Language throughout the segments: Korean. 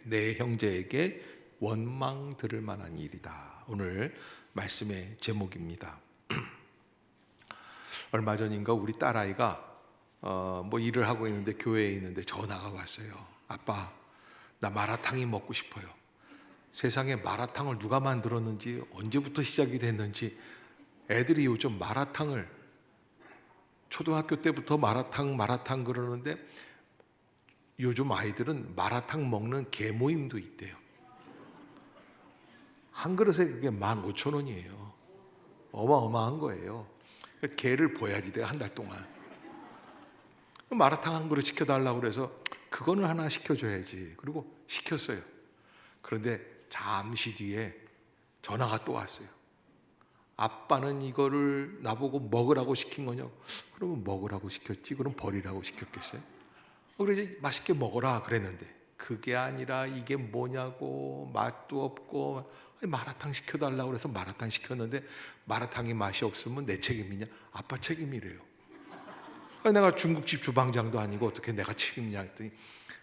내 형제에게 원망 들을 만한 일이다. 오늘 말씀의 제목입니다. 얼마 전인가 우리 딸아이가 뭐 일을 하고 있는데 교회에 있는데 전화가 왔어요. 아빠, 나 마라탕이 먹고 싶어요. 세상에 마라탕을 누가 만들었는지, 언제부터 시작이 됐는지, 애들이 요즘 마라탕을 초등학교 때부터 마라탕 그러는데 요즘 아이들은 마라탕 먹는 개모임도 있대요. 한 그릇에 그게 15,000원이에요. 어마어마한 거예요. 개를 보야지 내가 한 달 동안. 마라탕 한 그릇 시켜달라고 그래서 그거는 하나 시켜줘야지. 그리고 시켰어요. 그런데 잠시 뒤에 전화가 또 왔어요. 아빠는 이거를 나보고 먹으라고 시킨 거냐고. 그러면 먹으라고 시켰지, 그럼 버리라고 시켰겠어요? 그래서 맛있게 먹어라 그랬는데 그게 아니라 이게 뭐냐고, 맛도 없고, 마라탕 시켜달라고 그래서 마라탕 시켰는데 마라탕이 맛이 없으면 내 책임이냐? 아빠 책임이래요. 내가 중국집 주방장도 아니고 어떻게 내가 책임이냐 했더니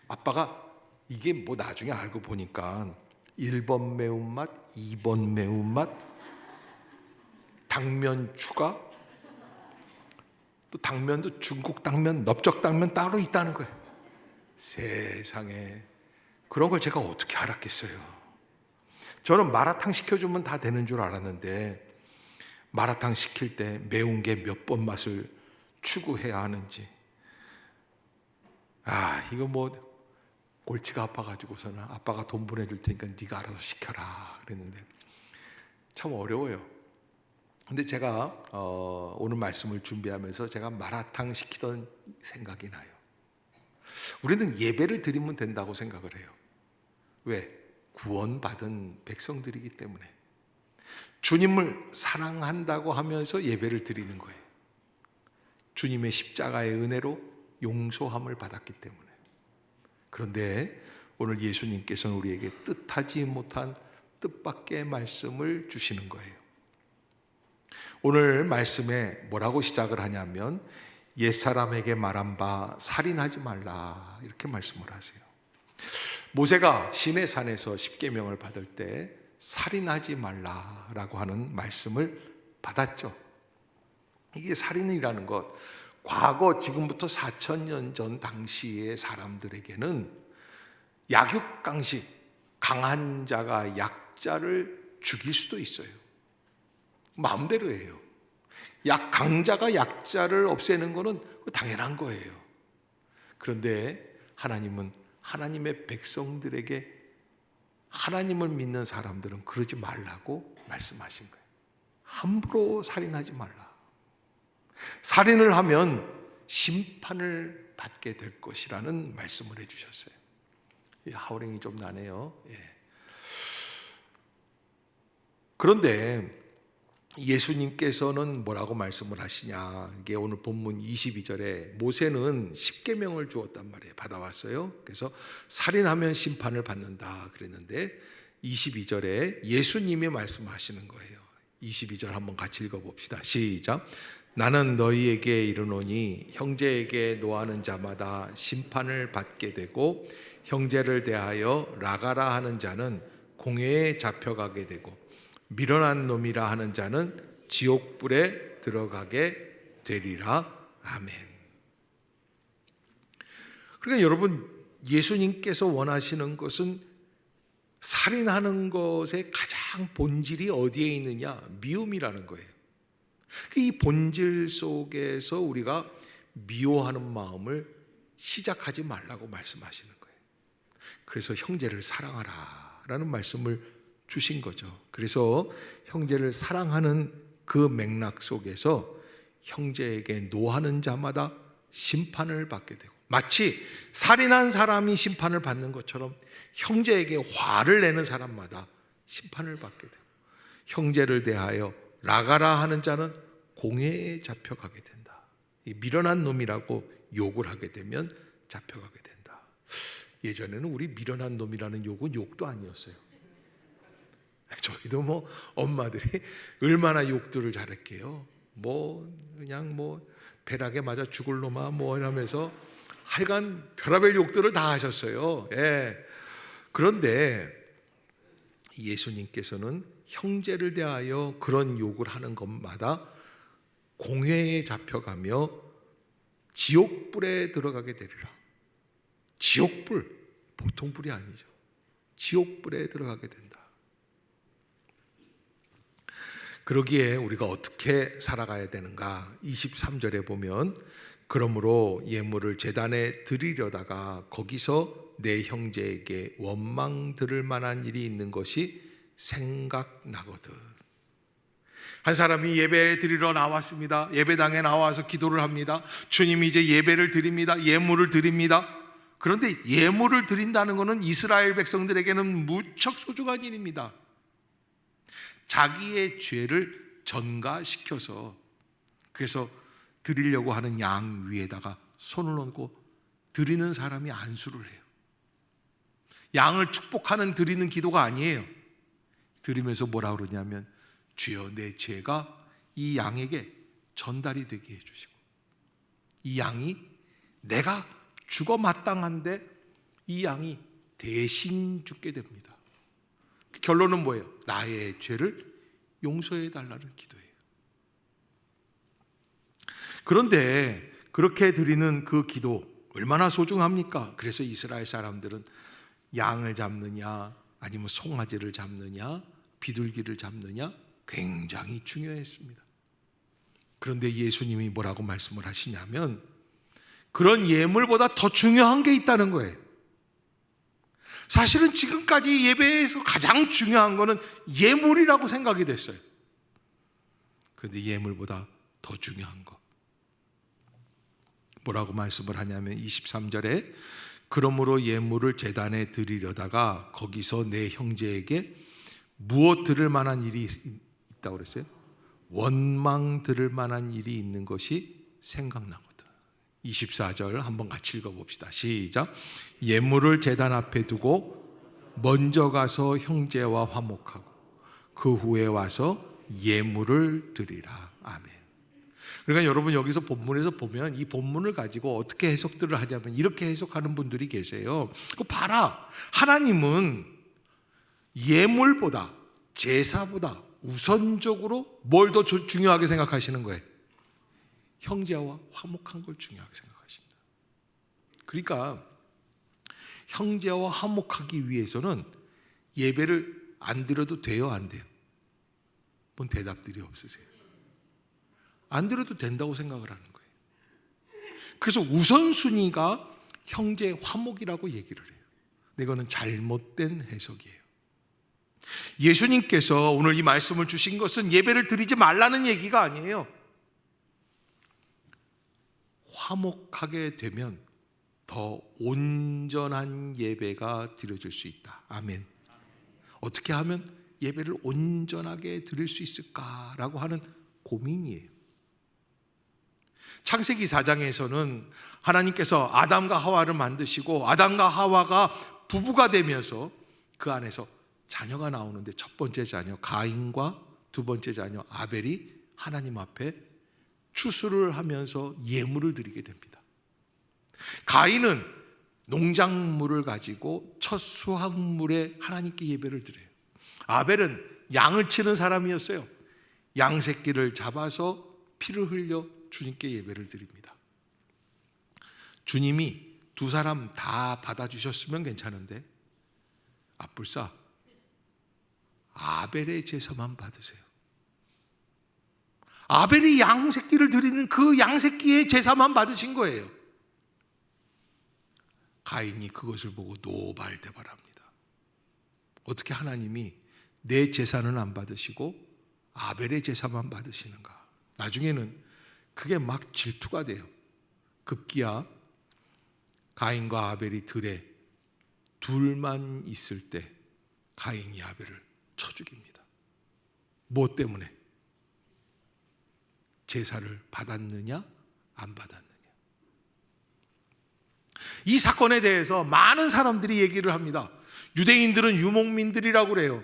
아빠가 이게 뭐 나중에 알고 보니까 1번 매운맛, 2번 매운맛, 당면 추가, 또 당면도 중국 당면, 넓적 당면 따로 있다는 거예요. 세상에, 그런 걸 제가 어떻게 알았겠어요. 저는 마라탕 시켜주면 다 되는 줄 알았는데 마라탕 시킬 때 매운 게 몇 번 맛을 추구해야 하는지, 이거 뭐 골치가 아파가지고서는 아빠가 돈 보내줄 테니까 네가 알아서 시켜라 그랬는데 참 어려워요. 근데 제가 오늘 말씀을 준비하면서 제가 마라탕 시키던 생각이 나요. 우리는 예배를 드리면 된다고 생각을 해요. 왜? 구원받은 백성들이기 때문에. 주님을 사랑한다고 하면서 예배를 드리는 거예요. 주님의 십자가의 은혜로 용서함을 받았기 때문에. 그런데 오늘 예수님께서는 우리에게 뜻하지 못한 뜻밖의 말씀을 주시는 거예요. 오늘 말씀에 뭐라고 시작을 하냐면 옛사람에게 말한 바 살인하지 말라, 이렇게 말씀을 하세요. 모세가 시내산에서 십계명을 받을 때 살인하지 말라라고 하는 말씀을 받았죠. 이게 살인이라는 것, 과거 지금부터 4,000년 전 당시의 사람들에게는 약육강식, 강한 자가 약자를 죽일 수도 있어요. 마음대로 해요. 강자가 약자를 없애는 것은 당연한 거예요. 그런데 하나님은 하나님의 백성들에게, 하나님을 믿는 사람들은 그러지 말라고 말씀하신 거예요. 함부로 살인하지 말라. 살인을 하면 심판을 받게 될 것이라는 말씀을 해주셨어요. 하우링이 좀 나네요. 그런데 예수님께서는 뭐라고 말씀을 하시냐? 이게 오늘 본문 22절에 모세는 십계명을 주었단 말이에요. 받아왔어요. 그래서 살인하면 심판을 받는다 그랬는데 22절에 예수님이 말씀하시는 거예요. 22절 한번 같이 읽어봅시다. 시작. 나는 너희에게 이르노니 형제에게 노하는 자마다 심판을 받게 되고 형제를 대하여 라가라 하는 자는 공회에 잡혀가게 되고 미련한 놈이라 하는 자는 지옥불에 들어가게 되리라. 아멘. 그러니까 여러분, 예수님께서 원하시는 것은 살인하는 것의 가장 본질이 어디에 있느냐? 미움이라는 거예요. 이 본질 속에서 우리가 미워하는 마음을 시작하지 말라고 말씀하시는 거예요. 그래서 형제를 사랑하라 라는 말씀을 주신 거죠. 그래서 형제를 사랑하는 그 맥락 속에서 형제에게 노하는 자마다 심판을 받게 되고, 마치 살인한 사람이 심판을 받는 것처럼 형제에게 화를 내는 사람마다 심판을 받게 되고, 형제를 대하여 라가라 하는 자는 공회에 잡혀가게 된다. 이 미련한 놈이라고 욕을 하게 되면 잡혀가게 된다. 예전에는 우리 미련한 놈이라는 욕은 욕도 아니었어요. 저희도 뭐 엄마들이 얼마나 욕들을 잘했게요. 그냥 벼락에 맞아 죽을 놈아 이러면서 하여간 별의별 욕들을 다 하셨어요. 그런데 예수님께서는 형제를 대하여 그런 욕을 하는 것마다 공회에 잡혀가며 지옥불에 들어가게 되리라. 지옥불, 보통 불이 아니죠. 지옥불에 들어가게 된다. 그러기에 우리가 어떻게 살아가야 되는가? 23절에 보면 그러므로 예물을 제단에 드리려다가 거기서 내 형제에게 원망 들을 만한 일이 있는 것이 생각나거든. 한 사람이 예배 드리러 나왔습니다. 예배당에 나와서 기도를 합니다. 주님이 이제 예배를 드립니다. 예물을 드립니다. 그런데 예물을 드린다는 것은 이스라엘 백성들에게는 무척 소중한 일입니다. 자기의 죄를 전가시켜서 그래서 드리려고 하는 양 위에다가 손을 얹고 드리는 사람이 안수를 해요. 양을 축복하는 드리는 기도가 아니에요. 드리면서 뭐라 그러냐면 주여 내 죄가 이 양에게 전달이 되게 해주시고 이 양이 내가 죽어 마땅한데 이 양이 대신 죽게 됩니다. 결론은 뭐예요? 나의 죄를 용서해 달라는 기도예요. 그런데 그렇게 드리는 그 기도 얼마나 소중합니까? 그래서 이스라엘 사람들은 양을 잡느냐 아니면 송아지를 잡느냐 비둘기를 잡느냐 굉장히 중요했습니다. 그런데 예수님이 뭐라고 말씀을 하시냐면 그런 예물보다 더 중요한 게 있다는 거예요. 사실은 지금까지 예배에서 가장 중요한 거는 예물이라고 생각이 됐어요. 그런데 예물보다 더 중요한 거 뭐라고 말씀을 하냐면 23절에 그러므로 예물을 제단에 드리려다가 거기서 내 형제에게 무엇 들을 만한 일이 있다고 그랬어요? 원망 들을 만한 일이 있는 것이 생각나거든. 24절 한번 같이 읽어봅시다. 시작. 예물을 제단 앞에 두고 먼저 가서 형제와 화목하고 그 후에 와서 예물을 드리라. 아멘. 그러니까 여러분 여기서 본문에서 보면 이 본문을 가지고 어떻게 해석들을 하냐면 이렇게 해석하는 분들이 계세요. 봐라, 하나님은 예물보다 제사보다 우선적으로 뭘 더 중요하게 생각하시는 거예요? 형제와 화목한 걸 중요하게 생각하신다. 그러니까 형제와 화목하기 위해서는 예배를 안 드려도 돼요, 안 돼요? 뭔 대답들이 없으세요? 안 드려도 된다고 생각을 하는 거예요. 그래서 우선순위가 형제 화목이라고 얘기를 해요. 이거는 잘못된 해석이에요. 예수님께서 오늘 이 말씀을 주신 것은 예배를 드리지 말라는 얘기가 아니에요. 화목하게 되면 더 온전한 예배가 드려질 수 있다. 아멘. 어떻게 하면 예배를 온전하게 드릴 수 있을까라고 하는 고민이에요. 창세기 4장에서는 하나님께서 아담과 하와를 만드시고 아담과 하와가 부부가 되면서 그 안에서 자녀가 나오는데 첫 번째 자녀 가인과 두 번째 자녀 아벨이 하나님 앞에 추수를 하면서 예물을 드리게 됩니다. 가인은 농작물을 가지고 첫 수확물에 하나님께 예배를 드려요. 아벨은 양을 치는 사람이었어요. 양 새끼를 잡아서 피를 흘려 주님께 예배를 드립니다. 주님이 두 사람 다 받아주셨으면 괜찮은데 아뿔싸 아벨의 제사만 받으세요. 아벨이 양 새끼를 드리는 그 양 새끼의 제사만 받으신 거예요. 가인이 그것을 보고 노발대발합니다. 어떻게 하나님이 내 제사는 안 받으시고 아벨의 제사만 받으시는가? 나중에는 그게 막 질투가 돼요. 급기야 가인과 아벨이 들에 둘만 있을 때 가인이 아벨을 쳐 죽입니다. 뭐 때문에? 제사를 받았느냐 안 받았느냐. 이 사건에 대해서 많은 사람들이 얘기를 합니다. 유대인들은 유목민들이라고 그래요.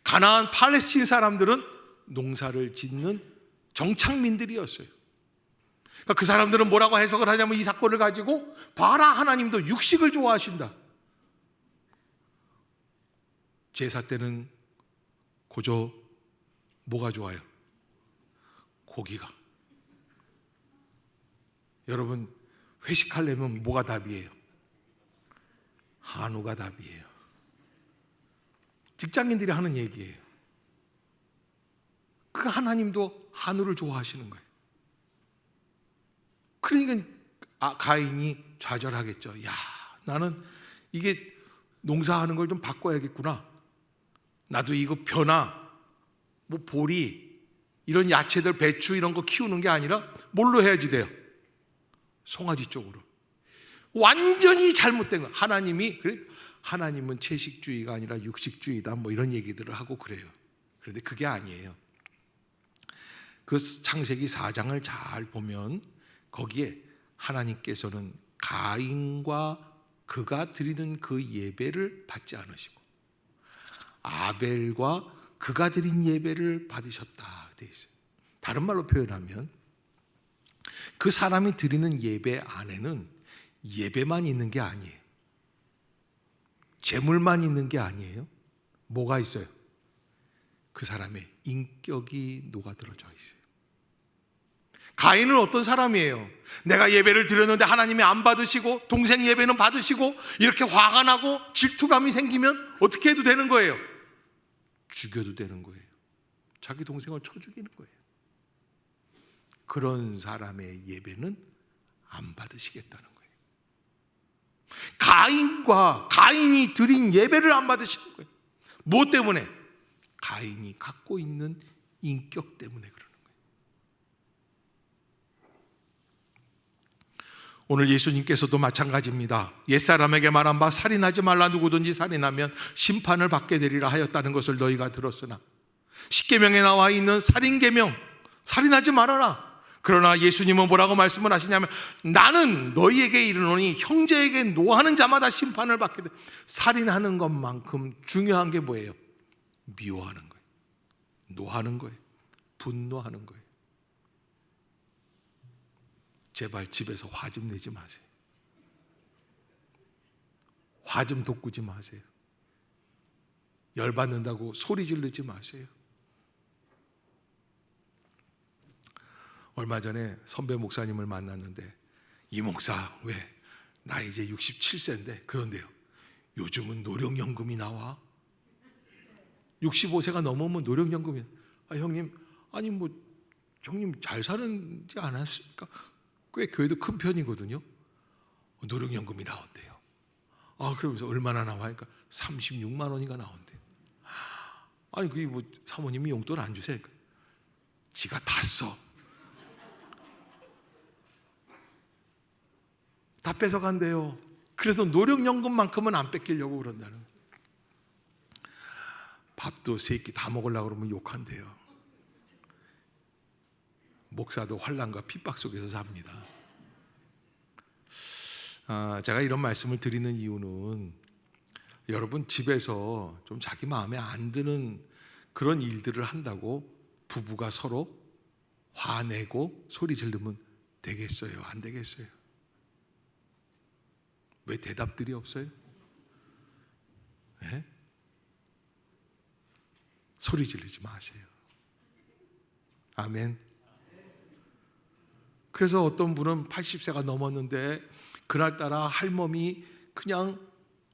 가나안 팔레스틴 사람들은 농사를 짓는 정착민들이었어요. 그러니까 그 사람들은 뭐라고 해석을 하냐면 이 사건을 가지고 봐라 하나님도 육식을 좋아하신다. 제사 때는 고조 뭐가 좋아요? 고기가. 여러분, 회식하려면 뭐가 답이에요? 한우가 답이에요. 직장인들이 하는 얘기예요. 그 하나님도 한우를 좋아하시는 거예요. 그러니까 가인이 좌절하겠죠. 야, 나는 이게 농사하는 걸 좀 바꿔야겠구나. 나도 이거 벼나 뭐 보리 이런 야채들, 배추 이런 거 키우는 게 아니라 뭘로 해야지 돼요? 송아지 쪽으로. 완전히 잘못된 거. 하나님은 채식주의가 아니라 육식주의다 뭐 이런 얘기들을 하고 그래요. 그런데 그게 아니에요. 그 창세기 4장을 잘 보면 거기에 하나님께서는 가인과 그가 드리는 그 예배를 받지 않으시고 아벨과 그가 드린 예배를 받으셨다 되어 있어요. 다른 말로 표현하면 그 사람이 드리는 예배 안에는 예배만 있는 게 아니에요. 재물만 있는 게 아니에요. 뭐가 있어요? 그 사람의 인격이 녹아들어져 있어요. 가인은 어떤 사람이에요? 내가 예배를 드렸는데 하나님이 안 받으시고 동생 예배는 받으시고 이렇게 화가 나고 질투감이 생기면 어떻게 해도 되는 거예요? 죽여도 되는 거예요. 자기 동생을 쳐 죽이는 거예요. 그런 사람의 예배는 안 받으시겠다는 거예요. 가인이 드린 예배를 안 받으시는 거예요. 무엇 때문에? 가인이 갖고 있는 인격 때문에 그러는 거예요. 오늘 예수님께서도 마찬가지입니다. 옛사람에게 말한 바 살인하지 말라, 누구든지 살인하면 심판을 받게 되리라 하였다는 것을 너희가 들었으나 십계명에 나와 있는 살인계명, 살인하지 말아라. 그러나 예수님은 뭐라고 말씀을 하시냐면 나는 너희에게 이르노니 형제에게 노하는 자마다 심판을 받게 돼. 살인하는 것만큼 중요한 게 뭐예요? 미워하는 거예요. 노하는 거예요. 분노하는 거예요. 제발 집에서 화 좀 내지 마세요. 화 좀 돋구지 마세요. 열받는다고 소리 지르지 마세요. 얼마 전에 선배 목사님을 만났는데 이 목사 왜 나 이제 67세인데 그런데요 요즘은 노령연금이 나와. 65세가 넘으면 노령연금이. 형님 아니 뭐 형님 잘 사는지 않았습니까? 꽤 교회도 큰 편이거든요. 노령연금이 나온대요. 그러면서 얼마나 나와니까 36만 원인가 나온대요. 아니 그게 뭐 사모님이 용돈 안 주세요? 지가 다 써. 다 뺏어간대요. 그래서 노령연금만큼은 안 뺏기려고 그런다는 거예요. 밥도 세 끼 다 먹으려고 그러면 욕한대요. 목사도 환난과 핍박 속에서 삽니다. 제가 이런 말씀을 드리는 이유는 여러분 집에서 좀 자기 마음에 안 드는 그런 일들을 한다고 부부가 서로 화내고 소리 지르면 되겠어요? 안 되겠어요? 왜 대답들이 없어요? 네? 소리 지르지 마세요. 아멘. 그래서 어떤 분은 80세가 넘었는데 그날따라 할멈이 그냥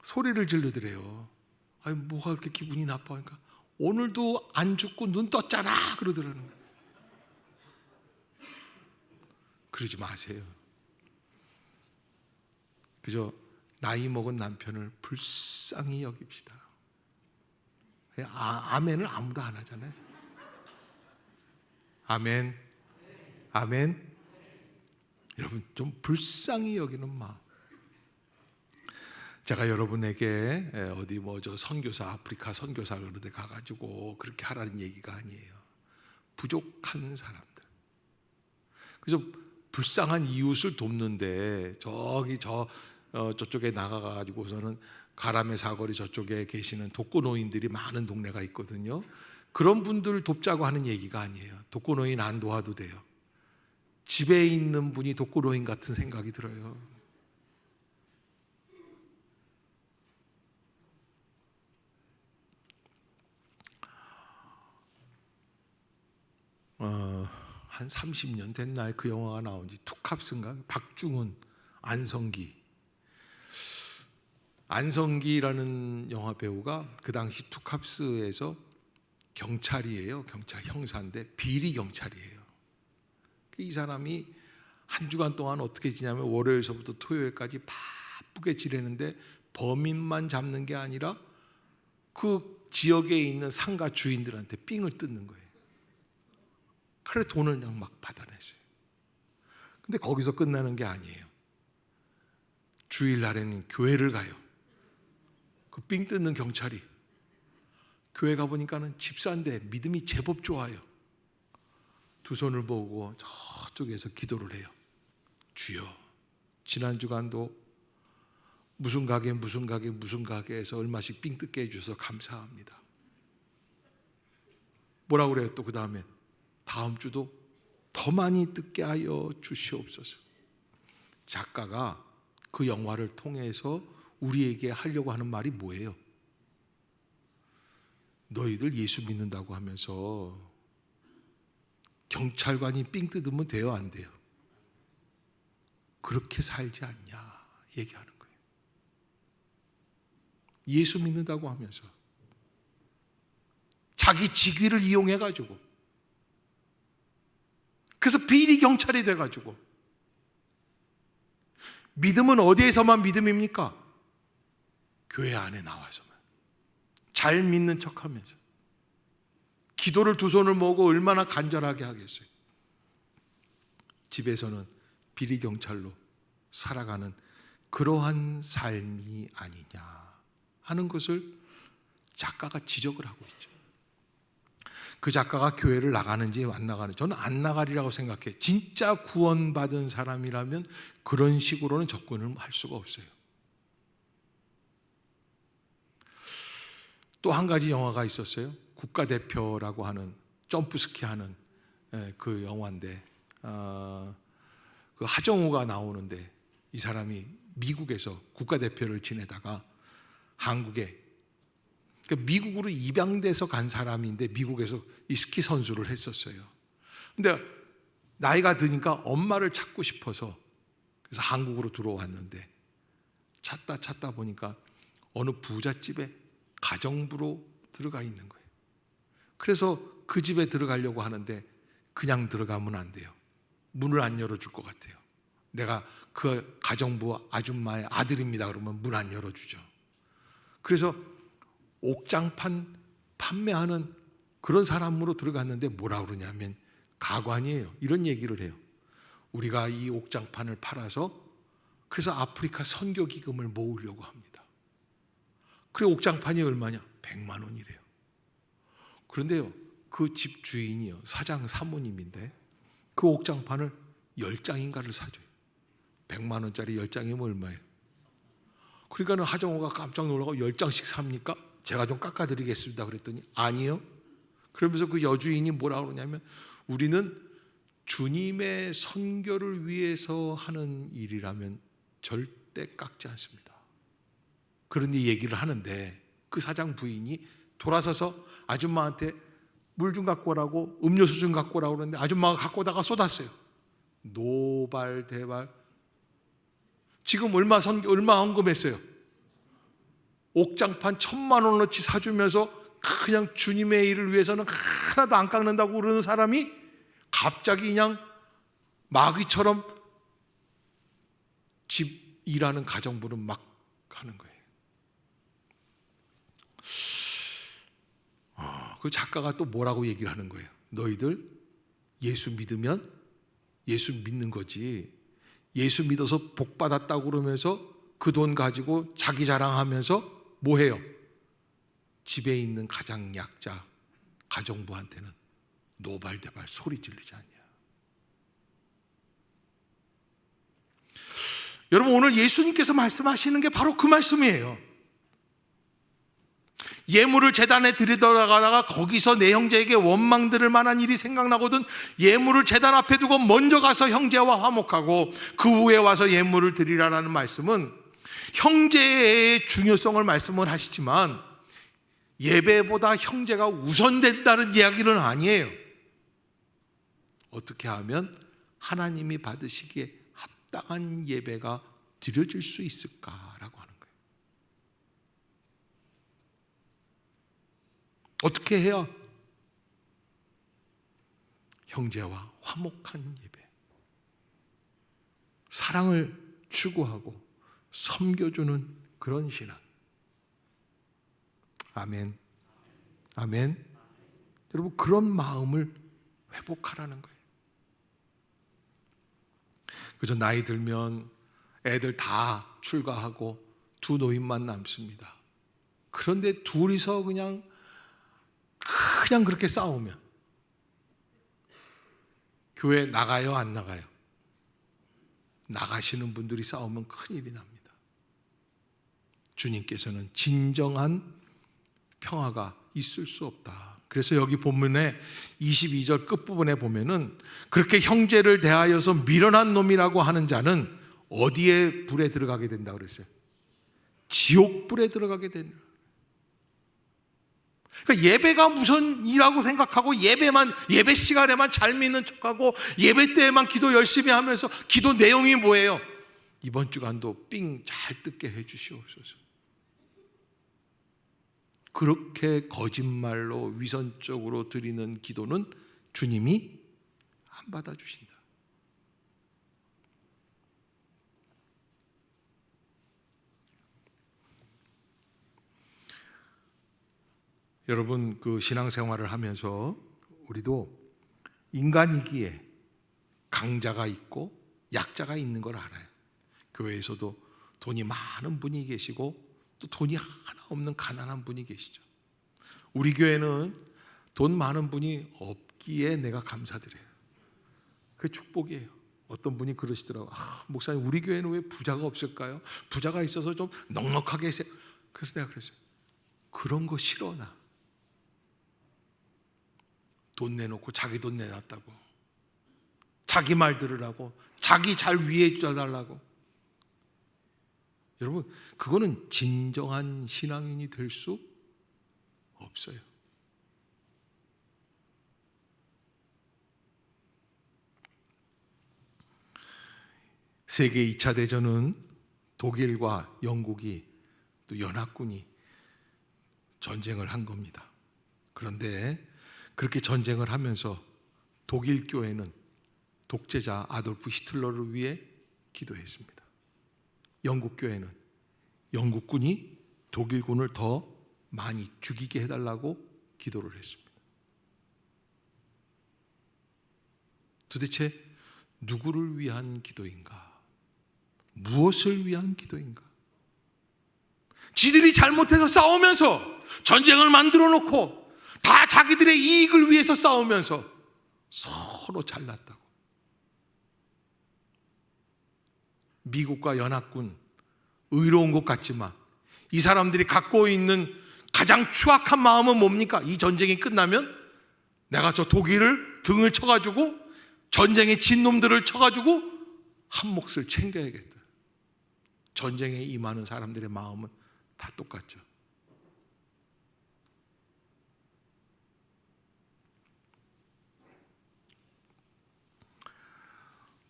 소리를 지르더래요. 아니 뭐가 그렇게 기분이 나빠? 그러니까 오늘도 안 죽고 눈 떴잖아 그러더라는 거예요. 그러지 마세요. 그저 나이 먹은 남편을 불쌍히 여깁시다. 아멘을 아무도 안 하잖아요. 아멘. 아멘. 여러분 좀 불쌍히 여기는 마음. 제가 여러분에게 어디 뭐 저 선교사 아프리카 선교사 그런 데 가가지고 그렇게 하라는 얘기가 아니에요. 부족한 사람들. 그래서 불쌍한 이웃을 돕는데 저쪽에 나가가지고서는 가람의 사거리 저쪽에 계시는 독거노인들이 많은 동네가 있거든요. 그런 분들 돕자고 하는 얘기가 아니에요. 독거노인 안 도와도 돼요. 집에 있는 분이 독거노인 같은 생각이 들어요. 한 30년 됐나요? 그 영화가 나온 지. 투캅스인가? 박중훈, 안성기라는 영화 배우가 그 당시 투캅스에서 경찰이에요. 경찰 형사인데 비리 경찰이에요. 이 사람이 한 주간 동안 어떻게 지냐면 월요일서부터 토요일까지 바쁘게 지내는데 범인만 잡는 게 아니라 그 지역에 있는 상가 주인들한테 삥을 뜯는 거예요. 그래 돈을 그냥 막 받아냈어요. 근데 거기서 끝나는 게 아니에요. 주일날에는 교회를 가요. 그 삥 뜯는 경찰이 교회 가보니까는 집사인데 믿음이 제법 좋아요. 두 손을 모으고 저쪽에서 기도를 해요. 주여, 지난 주간도 무슨 가게에서 얼마씩 삥 뜯게 해주셔서 감사합니다. 뭐라고 그래요? 또 그 다음에 다음 주도 더 많이 뜯게 하여 주시옵소서. 작가가 그 영화를 통해서 우리에게 하려고 하는 말이 뭐예요? 너희들 예수 믿는다고 하면서 경찰관이 삥 뜯으면 돼요, 안 돼요? 그렇게 살지 않냐 얘기하는 거예요. 예수 믿는다고 하면서 자기 직위를 이용해가지고, 그래서 비리 경찰이 돼가지고. 믿음은 어디에서만 믿음입니까? 교회 안에 나와서만. 잘 믿는 척하면서. 기도를 두 손을 모으고 얼마나 간절하게 하겠어요. 집에서는 비리 경찰로 살아가는 그러한 삶이 아니냐 하는 것을 작가가 지적을 하고 있죠. 그 작가가 교회를 나가는지 안 나가는지, 저는 안 나가리라고 생각해요. 진짜 구원받은 사람이라면 그런 식으로는 접근을 할 수가 없어요. 또 한 가지 영화가 있었어요. 국가대표라고 하는 점프스키 하는 그 영화인데, 그 하정우가 나오는데, 이 사람이 미국에서 국가대표를 지내다가 한국에, 그러니까 미국으로 입양돼서 간 사람인데 미국에서 이 스키 선수를 했었어요. 근데 나이가 드니까 엄마를 찾고 싶어서 그래서 한국으로 들어왔는데, 찾다 보니까 어느 부잣집에 가정부로 들어가 있는 거예요. 그래서 그 집에 들어가려고 하는데 그냥 들어가면 안 돼요. 문을 안 열어줄 것 같아요. 내가 그 가정부 아줌마의 아들입니다 그러면 문 안 열어주죠. 그래서 옥장판 판매하는 그런 사람으로 들어갔는데 뭐라 그러냐면 가관이에요. 이런 얘기를 해요. 우리가 이 옥장판을 팔아서 그래서 아프리카 선교 기금을 모으려고 합니다. 그래 옥장판이 얼마냐? 100만 원이래요. 그런데요, 그 집 주인이요, 사장 사모님인데 그 옥장판을 10장인가를 사줘요. 100만 원짜리 10장이면 얼마예요? 그러니까 하정우가 깜짝 놀라고 10장씩 삽니까? 제가 좀 깎아드리겠습니다 그랬더니 아니요. 그러면서 그 여주인이 뭐라 그러냐면 우리는 주님의 선교를 위해서 하는 일이라면 절대 깎지 않습니다. 그러니 얘기를 하는데 그 사장 부인이 돌아서서 아줌마한테 물 좀 갖고 오라고, 음료수 좀 갖고 오라고 그러는데 아줌마가 갖고 오다가 쏟았어요. 노발대발. 지금 얼마 헌금했어요? 옥장판 1,000만 원어치 사주면서 그냥 주님의 일을 위해서는 하나도 안 깎는다고 그러는 사람이 갑자기 그냥 마귀처럼 집 일하는 가정부를 막 하는 거예요. 그 작가가 또 뭐라고 얘기를 하는 거예요? 너희들 예수 믿으면 예수 믿는 거지, 예수 믿어서 복 받았다고 그러면서 그 돈 가지고 자기 자랑하면서 뭐 해요? 집에 있는 가장 약자 가정부한테는 노발대발 소리 지르지 않냐. 여러분, 오늘 예수님께서 말씀하시는 게 바로 그 말씀이에요. 예물을 제단에 들여다가 거기서 내 형제에게 원망 들을 만한 일이 생각나거든 예물을 제단 앞에 두고 먼저 가서 형제와 화목하고 그 후에 와서 예물을 드리라라는 말씀은 형제의 중요성을 말씀을 하시지만 예배보다 형제가 우선된다는 이야기는 아니에요. 어떻게 하면 하나님이 받으시기에 합당한 예배가 드려질 수 있을까라고 하는 거예요. 어떻게 해야 형제와 화목한 예배, 사랑을 추구하고 섬겨주는 그런 신앙. 아멘. 아멘. 여러분, 그런 마음을 회복하라는 거예요. 그저 나이 들면 애들 다 출가하고 두 노인만 남습니다. 그런데 둘이서 그냥 그렇게 싸우면 교회 나가요, 안 나가요? 나가시는 분들이 싸우면 큰일이 납니다. 주님께서는 진정한 평화가 있을 수 없다. 그래서 여기 본문에 22절 끝부분에 보면은 그렇게 형제를 대하여서 미련한 놈이라고 하는 자는 어디에 불에 들어가게 된다고 그랬어요? 지옥불에 들어가게 된다. 그러니까 예배가 무선이라고 생각하고 예배 시간에만 잘 믿는 척하고 예배 때에만 기도 열심히 하면서 기도 내용이 뭐예요? 이번 주간도 삥 잘 뜯게 해주시옵소서. 그렇게 거짓말로 위선적으로 드리는 기도는 주님이 안 받아주신다. 여러분, 그 신앙생활을 하면서 우리도 인간이기에 강자가 있고 약자가 있는 걸 알아요. 교회에서도 돈이 많은 분이 계시고 또 돈이 하나 없는 가난한 분이 계시죠. 우리 교회는 돈 많은 분이 없기에 내가 감사드려요. 그게 축복이에요. 어떤 분이 그러시더라고요. 목사님, 우리 교회는 왜 부자가 없을까요? 부자가 있어서 좀 넉넉하게 했어요. 그래서 내가 그랬어요. 그런 거 싫어. 나 돈 내놓고 자기 돈 내놨다고, 자기 말 들으라고, 자기 잘 위해 줘달라고. 여러분, 그거는 진정한 신앙인이 될 수 없어요. 세계 2차 대전은 독일과 영국이 또 연합군이 전쟁을 한 겁니다. 그런데 그렇게 전쟁을 하면서 독일 교회는 독재자 아돌프 히틀러를 위해 기도했습니다. 영국 교회는 영국군이 독일군을 더 많이 죽이게 해달라고 기도를 했습니다. 도대체 누구를 위한 기도인가? 무엇을 위한 기도인가? 지들이 잘못해서 싸우면서 전쟁을 만들어 놓고 다 자기들의 이익을 위해서 싸우면서 서로 잘났다고. 미국과 연합군, 의로운 것 같지만 이 사람들이 갖고 있는 가장 추악한 마음은 뭡니까? 이 전쟁이 끝나면 내가 저 독일을 등을 쳐가지고 전쟁에 진 놈들을 쳐가지고 한 몫을 챙겨야겠다. 전쟁에 임하는 사람들의 마음은 다 똑같죠.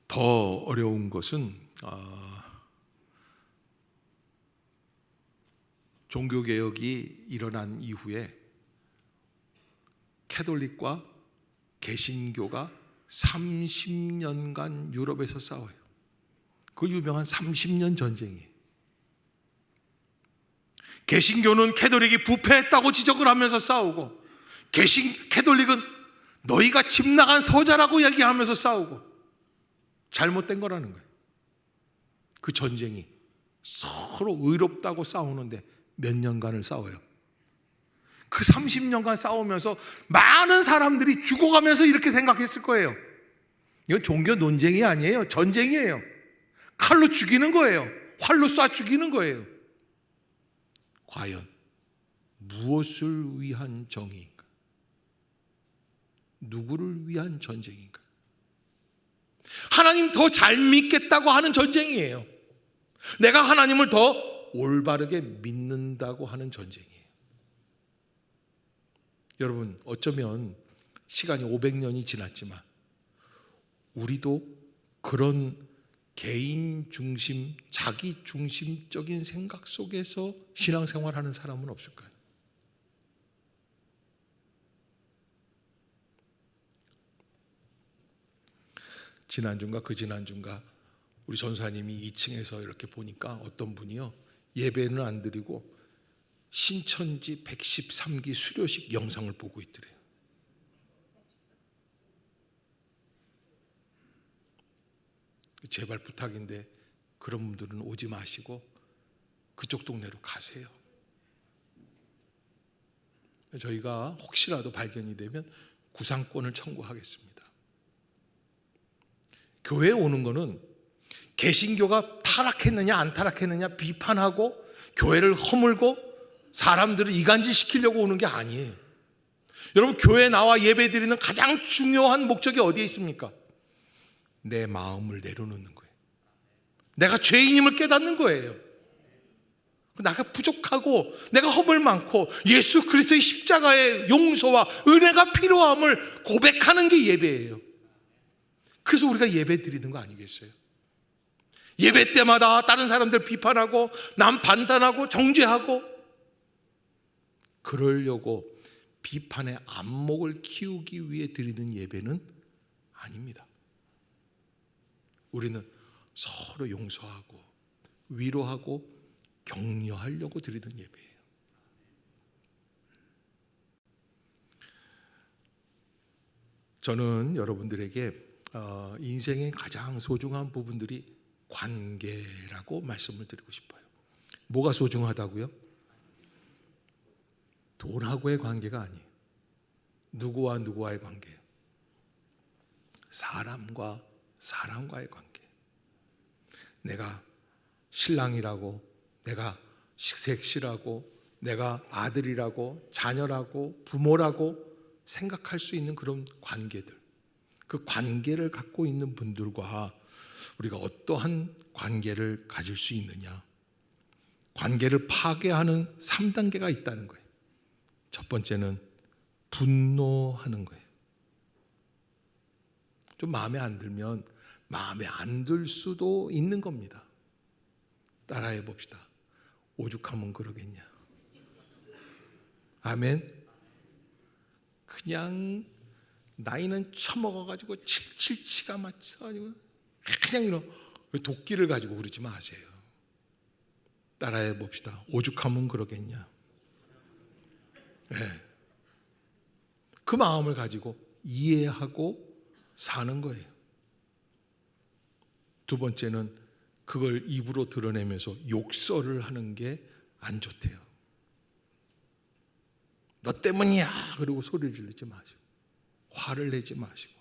더 어려운 것은 종교개혁이 일어난 이후에 캐톨릭과 개신교가 30년간 유럽에서 싸워요. 그 유명한 30년 전쟁이에요. 개신교는 캐톨릭이 부패했다고 지적을 하면서 싸우고, 캐톨릭은 너희가 집 나간 서자라고 얘기하면서 싸우고, 잘못된 거라는 거예요. 그 전쟁이 서로 의롭다고 싸우는데 몇 년간을 싸워요. 그 30년간 싸우면서 많은 사람들이 죽어가면서 이렇게 생각했을 거예요. 이건 종교 논쟁이 아니에요. 전쟁이에요. 칼로 죽이는 거예요. 활로 쏴 죽이는 거예요. 과연 무엇을 위한 정의인가? 누구를 위한 전쟁인가? 하나님 더 잘 믿겠다고 하는 전쟁이에요. 내가 하나님을 더 올바르게 믿는다고 하는 전쟁이에요. 여러분, 어쩌면 시간이 500년이 지났지만 우리도 그런 개인 중심, 자기 중심적인 생각 속에서 신앙생활하는 사람은 없을까요? 지난주인가 그 지난주인가 우리 전사님이 2층에서 이렇게 보니까 어떤 분이요, 예배는 안 드리고 신천지 113기 수료식 영상을 보고 있더래요. 제발 부탁인데 그런 분들은 오지 마시고 그쪽 동네로 가세요. 저희가 혹시라도 발견이 되면 구상권을 청구하겠습니다. 교회에 오는 거는 개신교가 타락했느냐 안 타락했느냐 비판하고 교회를 허물고 사람들을 이간질시키려고 오는 게 아니에요. 여러분, 교회에 나와 예배드리는 가장 중요한 목적이 어디에 있습니까? 내 마음을 내려놓는 거예요. 내가 죄인임을 깨닫는 거예요. 내가 부족하고 내가 허물 많고 예수 그리스도의 십자가의 용서와 은혜가 필요함을 고백하는 게 예배예요. 그래서 우리가 예배 드리는 거 아니겠어요? 예배 때마다 다른 사람들 비판하고 남 판단하고 정죄하고 그러려고 비판의 안목을 키우기 위해 드리는 예배는 아닙니다. 우리는 서로 용서하고 위로하고 격려하려고 드리는 예배예요. 저는 여러분들에게 인생의 가장 소중한 부분들이 관계라고 말씀을 드리고 싶어요. 뭐가 소중하다고요? 돈하고의 관계가 아니에요. 누구와 누구와의 관계예요. 사람과 사람과의 관계. 내가 신랑이라고, 내가 색시라고, 내가 아들이라고, 자녀라고, 부모라고 생각할 수 있는 그런 관계들, 그 관계를 갖고 있는 분들과 우리가 어떠한 관계를 가질 수 있느냐, 관계를 파괴하는 3단계가 있다는 거예요. 첫 번째는 분노하는 거예요. 좀 마음에 안 들면 마음에 안 들 수도 있는 겁니다. 따라해 봅시다. 오죽하면 그러겠냐. 아멘. 그냥 나이는 처먹어가지고 칠칠치가 맞춰가지고 그냥 이런 도끼를 가지고 그러지 마세요. 따라해 봅시다. 오죽하면 그러겠냐. 네. 그 마음을 가지고 이해하고 사는 거예요. 두 번째는 그걸 입으로 드러내면서 욕설을 하는 게 안 좋대요. 너 때문이야 그리고 소리를 지르지 마시고 화를 내지 마시고.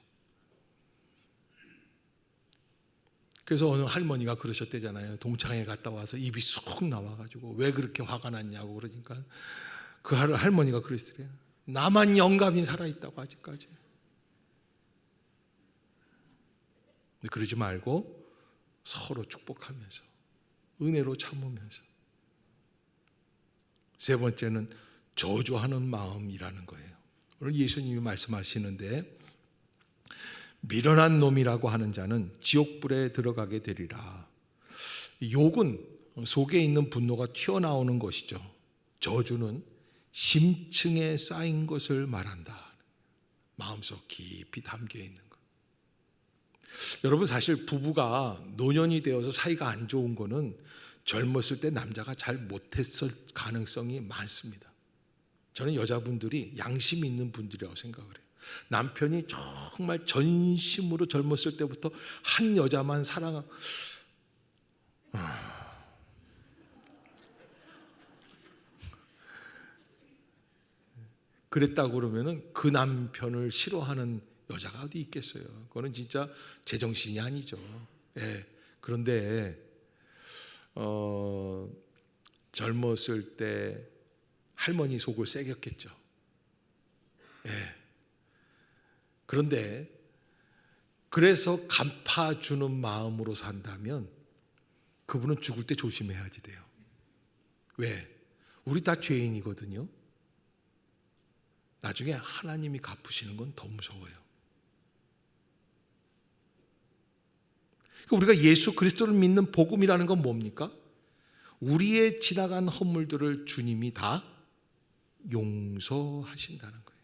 그래서 어느 할머니가 그러셨대잖아요. 동창회 갔다 와서 입이 쑥 나와가지고 왜 그렇게 화가 났냐고 그러니까 그 할머니가 그랬어요. 나만 영감이 살아있다고 아직까지. 그러지 말고 서로 축복하면서 은혜로 참으면서. 세 번째는 저주하는 마음이라는 거예요. 오늘 예수님이 말씀하시는데 미련한 놈이라고 하는 자는 지옥불에 들어가게 되리라. 욕은 속에 있는 분노가 튀어나오는 것이죠. 저주는 심층에 쌓인 것을 말한다. 마음속 깊이 담겨 있는 것. 여러분, 사실 부부가 노년이 되어서 사이가 안 좋은 거는 젊었을 때 남자가 잘 못했을 가능성이 많습니다. 저는 여자분들이 양심이 있는 분들이라고 생각을 해요. 남편이 정말 전심으로 젊었을 때부터 한 여자만 사랑하고 그랬다고 그러면은 그 남편을 싫어하는 여자가 어디 있겠어요. 그거는 진짜 제정신이 아니죠. 예. 그런데 젊었을 때 할머니 속을 새겼겠죠. 예. 그런데 그래서 갚아주는 마음으로 산다면 그분은 죽을 때 조심해야지 돼요. 왜? 우리 다 죄인이거든요. 나중에 하나님이 갚으시는 건 더 무서워요. 우리가 예수 그리스도를 믿는 복음이라는 건 뭡니까? 우리의 지나간 허물들을 주님이 다 용서하신다는 거예요.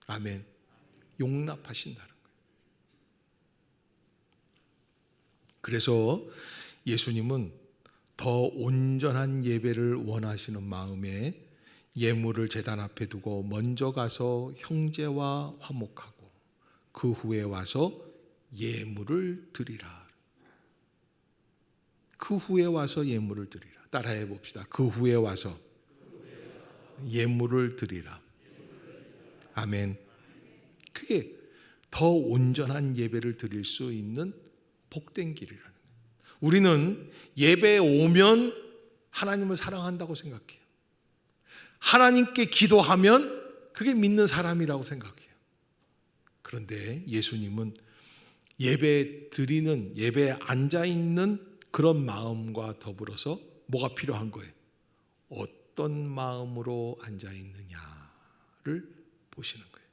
아멘. 용납하신다는 거예요. 그래서 예수님은 더 온전한 예배를 원하시는 마음에 예물을 제단 앞에 두고 먼저 가서 형제와 화목하고 그 후에 와서 예물을 드리라. 그 후에 와서 예물을 드리라. 따라해 봅시다. 그 후에 와서 예물을 드리라. 아멘. 그게 더 온전한 예배를 드릴 수 있는 복된 길이라는 거예요. 우리는 예배에 오면 하나님을 사랑한다고 생각해요. 하나님께 기도하면 그게 믿는 사람이라고 생각해요. 그런데 예수님은 예배 드리는, 예배에 앉아있는 그런 마음과 더불어서 뭐가 필요한 거예요? 어떤 마음으로 앉아있느냐를 보시는 거예요.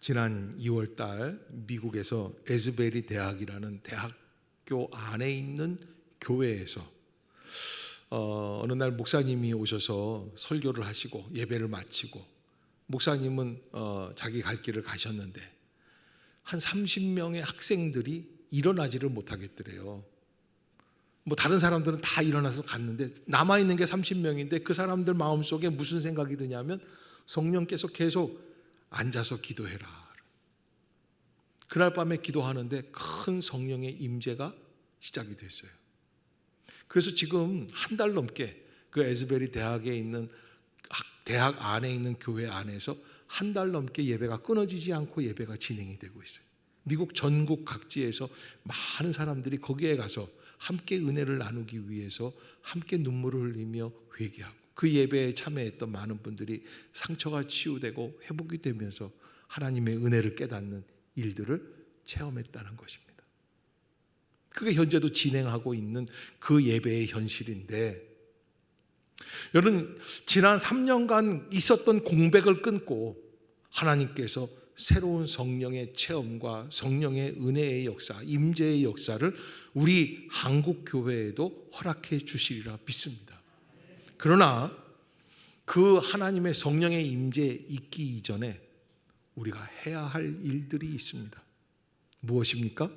지난 2월 달 미국에서 에즈베리 대학이라는 대학교 안에 있는 교회에서 어느 날 목사님이 오셔서 설교를 하시고 예배를 마치고 목사님은 자기 갈 길을 가셨는데 한 30명의 학생들이 일어나지를 못하겠더래요. 뭐 다른 사람들은 다 일어나서 갔는데 남아있는 게 30명인데 그 사람들 마음속에 무슨 생각이 드냐면 성령께서 계속 앉아서 기도해라. 그날 밤에 기도하는데 큰 성령의 임재가 시작이 됐어요. 그래서 지금 한 달 넘게 그 에즈베리 대학에 있는 대학 안에 있는 교회 안에서 한 달 넘게 예배가 끊어지지 않고 예배가 진행이 되고 있어요. 미국 전국 각지에서 많은 사람들이 거기에 가서 함께 은혜를 나누기 위해서 함께 눈물을 흘리며 회개하고 그 예배에 참여했던 많은 분들이 상처가 치유되고 회복이 되면서 하나님의 은혜를 깨닫는 일들을 체험했다는 것입니다. 그게 현재도 진행하고 있는 그 예배의 현실인데 여러분 지난 3년간 있었던 공백을 끊고 하나님께서 새로운 성령의 체험과 성령의 은혜의 역사, 임재의 역사를 우리 한국 교회에도 허락해 주시리라 믿습니다. 그러나 그 하나님의 성령의 임재 있기 이전에 우리가 해야 할 일들이 있습니다. 무엇입니까?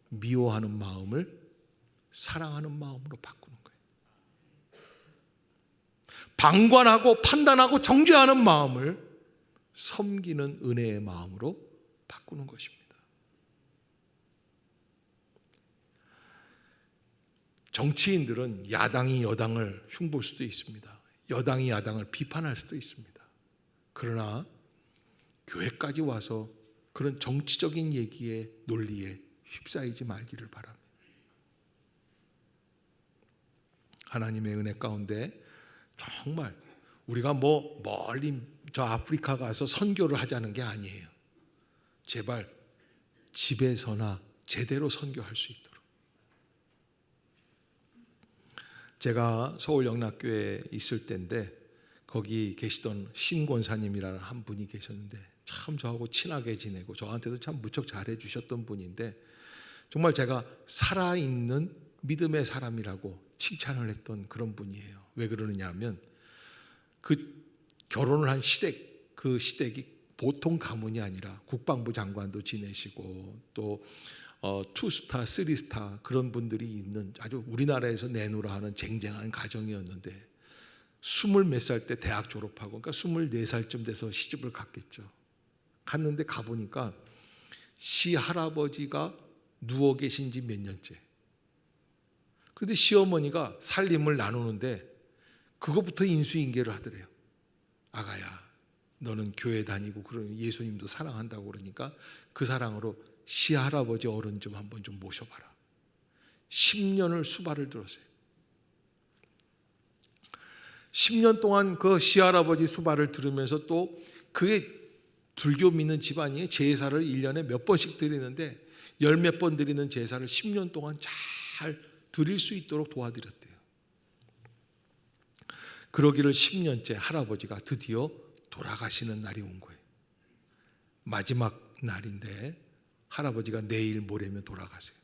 미워하는 마음을 사랑하는 마음으로 바꾸는 거예요. 방관하고 판단하고 정죄하는 마음을 섬기는 은혜의 마음으로 바꾸는 것입니다. 정치인들은 야당이 여당을 흉볼 수도 있습니다. 여당이 야당을 비판할 수도 있습니다. 그러나 교회까지 와서 그런 정치적인 얘기에 논리에 휩싸이지 말기를 바랍니다. 하나님의 은혜 가운데 정말 우리가 뭐 멀리 저 아프리카 가서 선교를 하자는 게 아니에요. 제발 집에서나 제대로 선교할 수 있도록. 제가 서울 영락교회에 있을 때인데 거기 계시던 신권사님이라는 한 분이 계셨는데 참 저하고 친하게 지내고 저한테도 참 무척 잘해 주셨던 분인데 정말 제가 살아있는 믿음의 사람이라고 칭찬을 했던 그런 분이에요. 왜 그러느냐 하면 그 결혼을 한 시댁, 그 시댁이 보통 가문이 아니라 국방부 장관도 지내시고 또 투스타, 쓰리스타 그런 분들이 있는 아주 우리나라에서 내놓으라 하는 쟁쟁한 가정이었는데 20몇 살 때 대학 졸업하고 그러니까 24살쯤 돼서 시집을 갔겠죠. 갔는데 가보니까 시할아버지가 누워 계신 지 몇 년째. 그런데 시어머니가 살림을 나누는데 그것부터 인수인계를 하더래요. 아가야, 너는 교회 다니고 그런 예수님도 사랑한다고 그러니까 그 사랑으로 시할아버지 어른 좀 한번 좀 모셔봐라. 10년을 수발을 들었어요. 10년 동안 그 시할아버지 수발을 들으면서 또 그게 불교 믿는 집안이 제사를 1년에 몇 번씩 드리는데 10몇 번 드리는 제사를 10년 동안 잘 드릴 수 있도록 도와드렸대요. 그러기를 10년째 할아버지가 드디어 돌아가시는 날이 온 거예요. 마지막 날인데 할아버지가 내일 모레면 돌아가세요.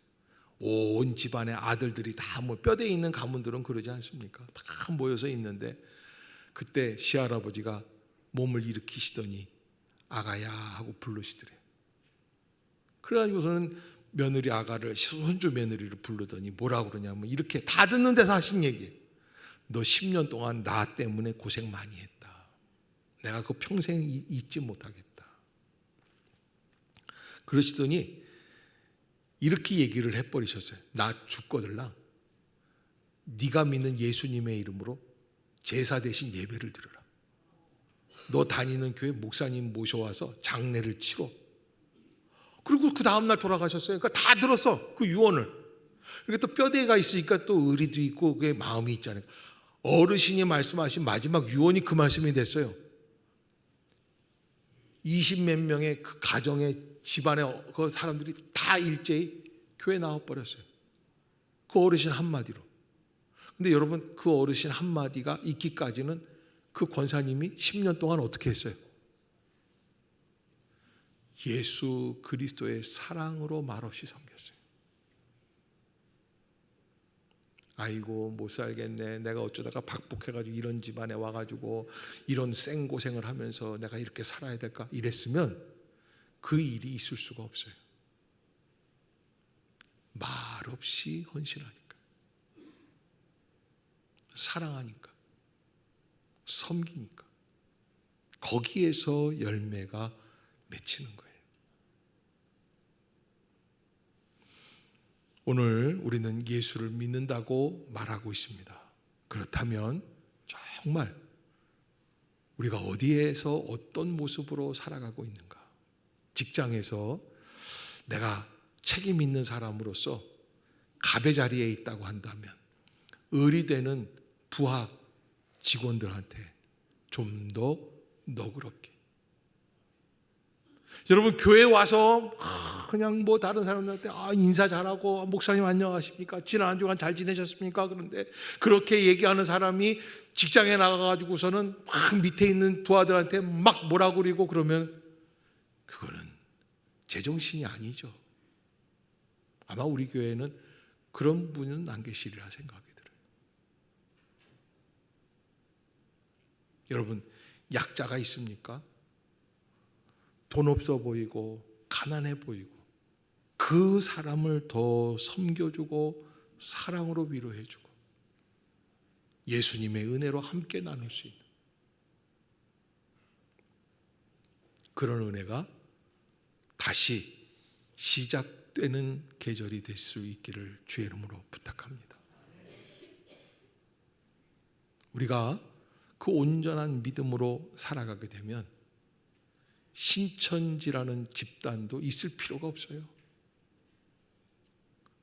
온 집안의 아들들이 다 뼈대 있는 가문들은 그러지 않습니까? 다 모여서 있는데 그때 시할아버지가 몸을 일으키시더니 아가야 하고 부르시더래요. 그래가지고서는 며느리 아가를, 손주 며느리를 부르더니 뭐라고 그러냐면 이렇게 다 듣는 데서 하신 얘기예요. 너 10년 동안 나 때문에 고생 많이 했다. 내가 그거 평생 잊지 못하겠다. 그러시더니 이렇게 얘기를 해버리셨어요. 나 죽거들랑 네가 믿는 예수님의 이름으로 제사 대신 예배를 드려라. 너 다니는 교회 목사님 모셔와서 장례를 치러. 그리고 그 다음날 돌아가셨어요. 그러니까 다 들었어, 그 유언을. 그러니까 또 뼈대가 있으니까 또 의리도 있고 그게 마음이 있잖아요. 어르신이 말씀하신 마지막 유언이 그 말씀이 됐어요. 20몇 명의 그 가정의 집안의 그 사람들이 다 일제히 교회 나와버렸어요. 그 어르신 한마디로. 근데 여러분, 그 어르신 한마디가 있기까지는 그 권사님이 10년 동안 어떻게 했어요? 예수 그리스도의 사랑으로 말없이 섬겼어요. 아이고 못 살겠네, 내가 어쩌다가 박복해가지고 이런 집안에 와가지고 이런 생고생을 하면서 내가 이렇게 살아야 될까 이랬으면 그 일이 있을 수가 없어요. 말없이 헌신하니까, 사랑하니까, 섬기니까 거기에서 열매가 맺히는 거예요. 오늘 우리는 예수를 믿는다고 말하고 있습니다. 그렇다면 정말 우리가 어디에서 어떤 모습으로 살아가고 있는가? 직장에서 내가 책임 있는 사람으로서 갑의 자리에 있다고 한다면 의리되는 부하 직원들한테 좀 더 너그럽게, 여러분 교회 와서 그냥 뭐 다른 사람들한테 인사 잘하고 목사님 안녕하십니까? 지난 한 주간 잘 지내셨습니까? 그런데 그렇게 얘기하는 사람이 직장에 나가가지고서는 막 밑에 있는 부하들한테 막 뭐라 그러고 그러면 그거는 제정신이 아니죠. 아마 우리 교회는 그런 분은 안 계시리라 생각이 들어요. 여러분, 약자가 있습니까? 돈 없어 보이고 가난해 보이고 그 사람을 더 섬겨주고 사랑으로 위로해주고 예수님의 은혜로 함께 나눌 수 있는 그런 은혜가 다시 시작되는 계절이 될 수 있기를 주의 이름으로 부탁합니다. 우리가 그 온전한 믿음으로 살아가게 되면 신천지라는 집단도 있을 필요가 없어요.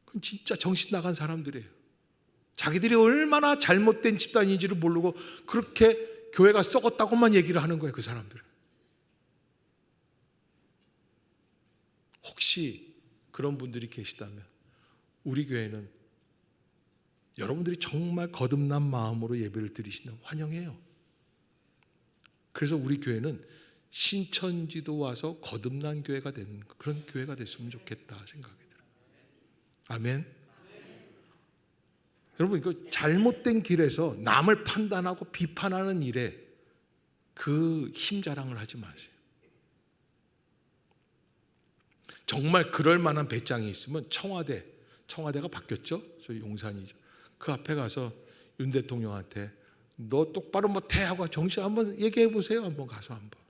그건 진짜 정신 나간 사람들이에요. 자기들이 얼마나 잘못된 집단인지를 모르고 그렇게 교회가 썩었다고만 얘기를 하는 거예요, 그 사람들은. 혹시 그런 분들이 계시다면 우리 교회는 여러분들이 정말 거듭난 마음으로 예배를 드리시는 환영해요. 그래서 우리 교회는 신천지도 와서 거듭난 교회가 되는 그런 교회가 됐으면 좋겠다 생각이 들어요. 아멘. 여러분, 이거 잘못된 길에서 남을 판단하고 비판하는 일에 그 힘 자랑을 하지 마세요. 정말 그럴 만한 배짱이 있으면 청와대가 바뀌었죠? 저희 용산이죠. 그 앞에 가서 윤 대통령한테 너 똑바로 못해 하고 정신 한번 얘기해 보세요. 한번 가서 한번.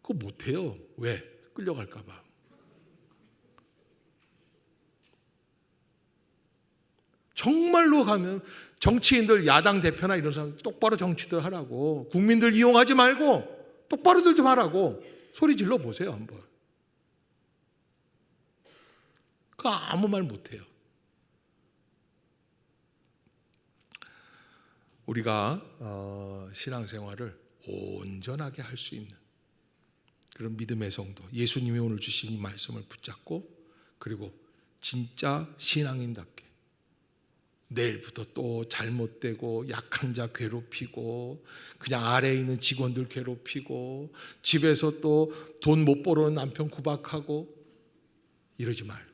그거 못해요. 왜? 끌려갈까 봐. 정말로 가면 정치인들, 야당 대표나 이런 사람 똑바로 정치들 하라고, 국민들 이용하지 말고 똑바로들 좀 하라고 소리 질러 보세요 한번. 그거 아무 말 못해요. 우리가 신앙생활을 온전하게 할 수 있는 그런 믿음의 성도, 예수님이 오늘 주신 이 말씀을 붙잡고 그리고 진짜 신앙인답게 내일부터 또 잘못되고 약한 자 괴롭히고 그냥 아래에 있는 직원들 괴롭히고 집에서 또 돈 못 벌어온 남편 구박하고 이러지 말고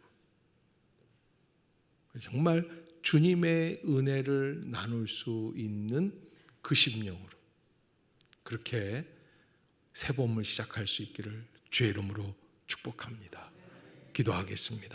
정말 주님의 은혜를 나눌 수 있는 그 심령으로 그렇게 새 봄을 시작할 수 있기를 주의 이름으로 축복합니다. 기도하겠습니다.